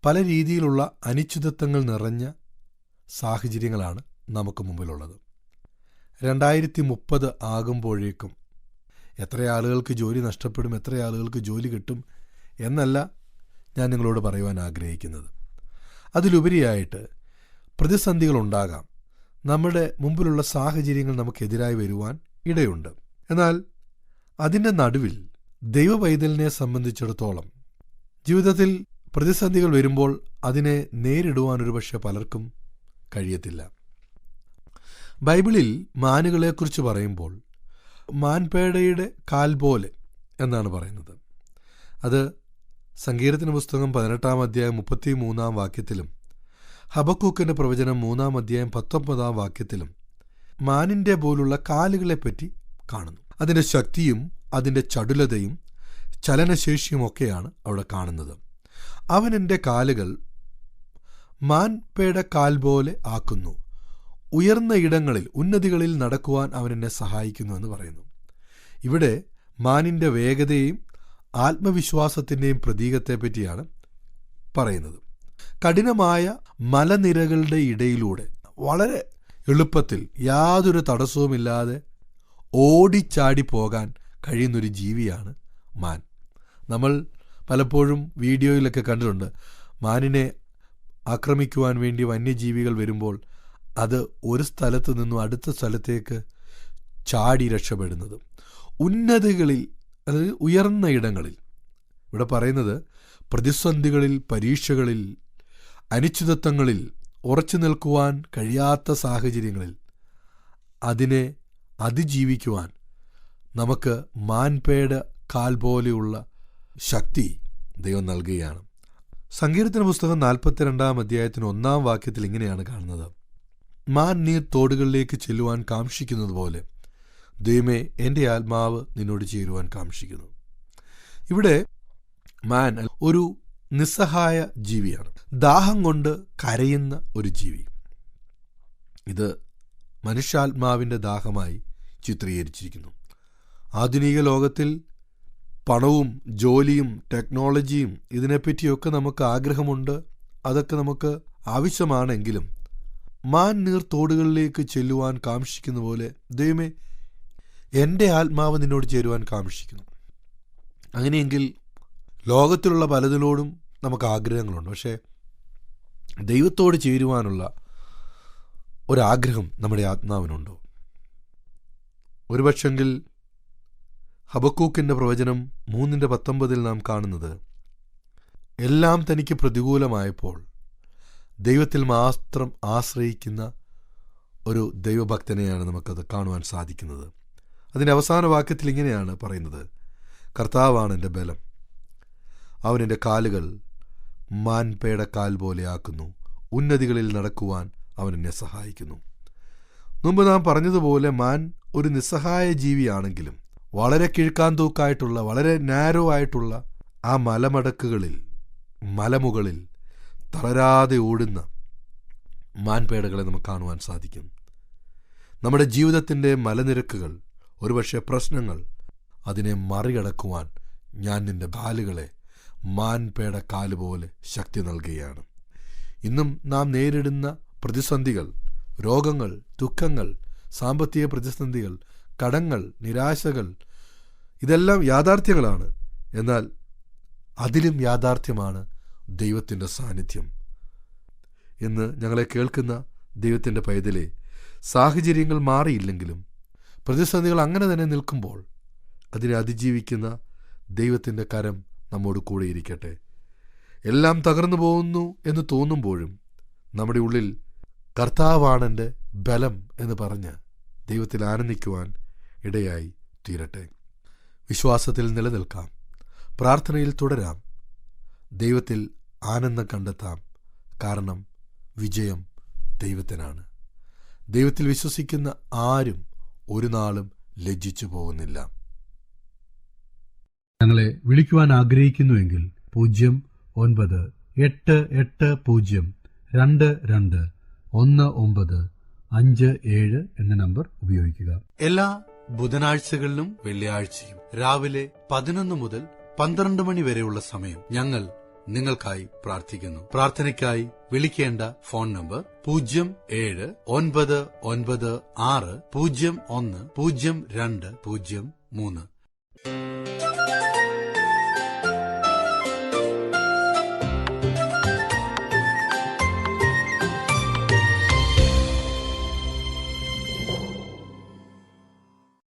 പല രീതിയിലുള്ള അനിശ്ചിതത്വങ്ങൾ നിറഞ്ഞ സാഹചര്യങ്ങളാണ് നമുക്ക് മുമ്പിലുള്ളത്. 2030 ആകുമ്പോഴേക്കും എത്ര ആളുകൾക്ക് ജോലി നഷ്ടപ്പെടും, എത്ര ആളുകൾക്ക് ജോലി കിട്ടും എന്നല്ല ഞാൻ നിങ്ങളോട് പറയുവാൻ ആഗ്രഹിക്കുന്നത്. അതിലുപരിയായിട്ട് പ്രതിസന്ധികളുണ്ടാകാം. നമ്മുടെ മുമ്പിലുള്ള സാഹചര്യങ്ങൾ നമുക്കെതിരായി വരുവാൻ ഇടയുണ്ട്. എന്നാൽ അതിൻ്റെ നടുവിൽ ദൈവപൈതലിനെ സംബന്ധിച്ചിടത്തോളം ജീവിതത്തിൽ പ്രതിസന്ധികൾ വരുമ്പോൾ അതിനെ നേരിടുവാൻ ഒരുപക്ഷെ പലർക്കും കഴിയത്തില്ല. ബൈബിളിൽ മാനുകളെക്കുറിച്ച് പറയുമ്പോൾ മാൻപേടയുടെ കാൽ പോലെ എന്നാണ് പറയുന്നത്. അത് സങ്കീർത്തന പുസ്തകം 18-ാം അധ്യായം 33-ാം വാക്യത്തിലും ഹബക്കൂക്കിൻ്റെ പ്രവചനം 3-ാം അധ്യായം 19-ാം വാക്യത്തിലും മാനിൻ്റെ പോലുള്ള കാലുകളെപ്പറ്റി കാണുന്നു. അതിൻ്റെ ശക്തിയും അതിൻ്റെ ചടുലതയും ചലനശേഷിയുമൊക്കെയാണ് അവിടെ കാണുന്നത്. അവൻ എൻ്റെ കാലുകൾ മാൻപേട കാൽ പോലെ ആക്കുന്നു, ഉയർന്ന ഇടങ്ങളിൽ ഉന്നതികളിൽ നടക്കുവാൻ അവൻ എന്നെ സഹായിക്കുന്നു എന്ന് പറയുന്നു. ഇവിടെ മാനിൻ്റെ വേഗതയും ആത്മവിശ്വാസത്തിൻ്റെയും പ്രതീകത്തെപ്പറ്റിയാണ് പറയുന്നത്. കഠിനമായ മലനിരകളുടെ ഇടയിലൂടെ വളരെ എളുപ്പത്തിൽ യാതൊരു തടസ്സവുമില്ലാതെ ഓടിച്ചാടി പോകാൻ കഴിയുന്നൊരു ജീവിയാണ് മാൻ. നമ്മൾ പലപ്പോഴും വീഡിയോയിലൊക്കെ കണ്ടിട്ടുണ്ട്, മാനിനെ ആക്രമിക്കുവാൻ വേണ്ടി വന്യജീവികൾ വരുമ്പോൾ അത് ഒരു സ്ഥലത്ത് നിന്നും അടുത്ത സ്ഥലത്തേക്ക് ചാടി രക്ഷപ്പെടുന്നത്. ഉന്നതികളിൽ, അതായത് ഉയർന്ന ഇടങ്ങളിൽ, ഇവിടെ പറയുന്നത് പ്രതിസന്ധികളിൽ, പരീക്ഷകളിൽ, അനിശ്ചിതത്വങ്ങളിൽ ഉറച്ചു നിൽക്കുവാൻ കഴിയാത്ത സാഹചര്യങ്ങളിൽ അതിനെ അതിജീവിക്കുവാൻ നമുക്ക് മാൻപേട കാൽ പോലെയുള്ള ശക്തി ദൈവം നൽകുകയാണ്. സങ്കീർത്തന പുസ്തകം 42-ാം അധ്യായത്തിന് 1-ാം വാക്യത്തിൽ ഇങ്ങനെയാണ് കാണുന്നത്: മാൻ നീർ തോടുകളിലേക്ക് ചെല്ലുവാൻ കാംക്ഷിക്കുന്നത് പോലെ ദൈവമേ എൻ്റെ ആത്മാവ് നിന്നോട് ചേരുവാൻ കാംക്ഷിക്കുന്നു. ഇവിടെ മാൻ ഒരു നിസ്സഹായ ജീവിയാണ്, ദാഹം കൊണ്ട് കരയുന്ന ഒരു ജീവി. ഇത് മനുഷ്യാത്മാവിൻ്റെ ദാഹമായി ചിത്രീകരിച്ചിരിക്കുന്നു. ആധുനിക ലോകത്തിൽ പണവും ജോലിയും ടെക്നോളജിയും ഇതിനെപ്പറ്റിയൊക്കെ നമുക്ക് ആഗ്രഹമുണ്ട്, അതൊക്കെ നമുക്ക് ആവശ്യമാണെങ്കിലും മാൻ നീർ തോടുകളിലേക്ക് ചെല്ലുവാൻ കാംക്ഷിക്കുന്ന പോലെ ദൈവമേ എൻ്റെ ആത്മാവ് നിന്നോട് ചേരുവാൻ കാംക്ഷിക്കുന്നു. അങ്ങനെയെങ്കിൽ ലോകത്തിലുള്ള പലതിനോടും നമുക്ക് ആഗ്രഹങ്ങളുണ്ട്, പക്ഷേ ദൈവത്തോട് ചേരുവാനുള്ള ഒരാഗ്രഹം നമ്മുടെ ആത്മാവിനുണ്ടോ? ഒരുപക്ഷെങ്കിൽ ഹബക്കൂക്കിൻ്റെ പ്രവചനം 3:19 നാം കാണുന്നത്, എല്ലാം തനിക്ക് പ്രതികൂലമായപ്പോൾ ദൈവത്തിൽ മാത്രം ആശ്രയിക്കുന്ന ഒരു ദൈവഭക്തനെയാണ് നമുക്കത് കാണുവാൻ സാധിക്കുന്നത്. അതിൻ്റെ അവസാന വാക്യത്തിൽ ഇങ്ങനെയാണ് പറയുന്നത്: കർത്താവാണ് എൻ്റെ ബലം, അവൻ എൻ്റെ കാലുകൾ മാൻപേട കാൽ പോലെ ആക്കുന്നു, ഉന്നതികളിൽ നടക്കുവാൻ അവൻ എന്നെ സഹായിക്കുന്നു. മുമ്പ് നാം പറഞ്ഞതുപോലെ മാൻ ഒരു നിസ്സഹായ ജീവിയാണെങ്കിലും വളരെ കിഴുക്കാന്തൂക്കായിട്ടുള്ള, വളരെ നാരോ ആയിട്ടുള്ള ആ മലമടക്കുകളിൽ, മലമുകളിൽ തളരാതെ ഓടുന്ന മാൻപേടകളെ നമുക്ക് കാണുവാൻ സാധിക്കും. നമ്മുടെ ജീവിതത്തിൻ്റെ മലനിരക്കുകൾ, ഒരുപക്ഷെ പ്രശ്നങ്ങൾ, അതിനെ മറികടക്കുവാൻ ഞാൻ നിൻ്റെ കാലുകളെ മാൻപേട കാലുപോലെ ശക്തി നൽകുകയാണ്. ഇന്നും നാം നേരിടുന്ന പ്രതിസന്ധികൾ, രോഗങ്ങൾ, ദുഃഖങ്ങൾ, സാമ്പത്തിക പ്രതിസന്ധികൾ, കടങ്ങൾ, നിരാശകൾ, ഇതെല്ലാം യാഥാർത്ഥ്യങ്ങളാണ്. എന്നാൽ അതിലും യാഥാർത്ഥ്യമാണ് ദൈവത്തിൻ്റെ സാന്നിധ്യം. എന്ന് ഞങ്ങളെ കേൾക്കുന്ന ദൈവത്തിൻ്റെ പൈതലെ, സാഹചര്യങ്ങൾ മാറിയില്ലെങ്കിലും പ്രതിസന്ധികൾ അങ്ങനെ തന്നെ നിൽക്കുമ്പോൾ അതിനെ അതിജീവിക്കുന്ന ദൈവത്തിൻ്റെ കരം നമ്മോട് കൂടെ ഇരിക്കട്ടെ. എല്ലാം തകർന്നു പോകുന്നു എന്ന് തോന്നുമ്പോഴും നമ്മുടെ ഉള്ളിൽ കർത്താവാണെൻ്റെ ബലം എന്ന് പറഞ്ഞ് ദൈവത്തിൽ ആനന്ദിക്കുവാൻ ഇടയായി തീരട്ടെ. വിശ്വാസത്തിൽ നിലനിൽക്കാം, പ്രാർത്ഥനയിൽ തുടരാം, ദൈവത്തിൽ ആനന്ദം കണ്ടെത്താം. കാരണം വിജയം ദൈവത്തിനാണ്. ദൈവത്തിൽ വിശ്വസിക്കുന്ന ആരും ഒരു നാളും ലജ്ജിച്ചു പോകുന്നില്ല. ഞങ്ങളെ വിളിക്കുവാൻ ആഗ്രഹിക്കുന്നുവെങ്കിൽ 0988-22-1957 എന്ന നമ്പർ ഉപയോഗിക്കുക. എല്ലാ ബുധനാഴ്ചകളിലും വെള്ളിയാഴ്ചയും രാവിലെ 11 മുതൽ 12 മണി വരെയുള്ള സമയം ഞങ്ങൾ നിങ്ങൾക്കായി പ്രാർത്ഥിക്കുന്നു. പ്രാർത്ഥനയ്ക്കായി വിളിക്കേണ്ട ഫോൺ നമ്പർ 079960010203.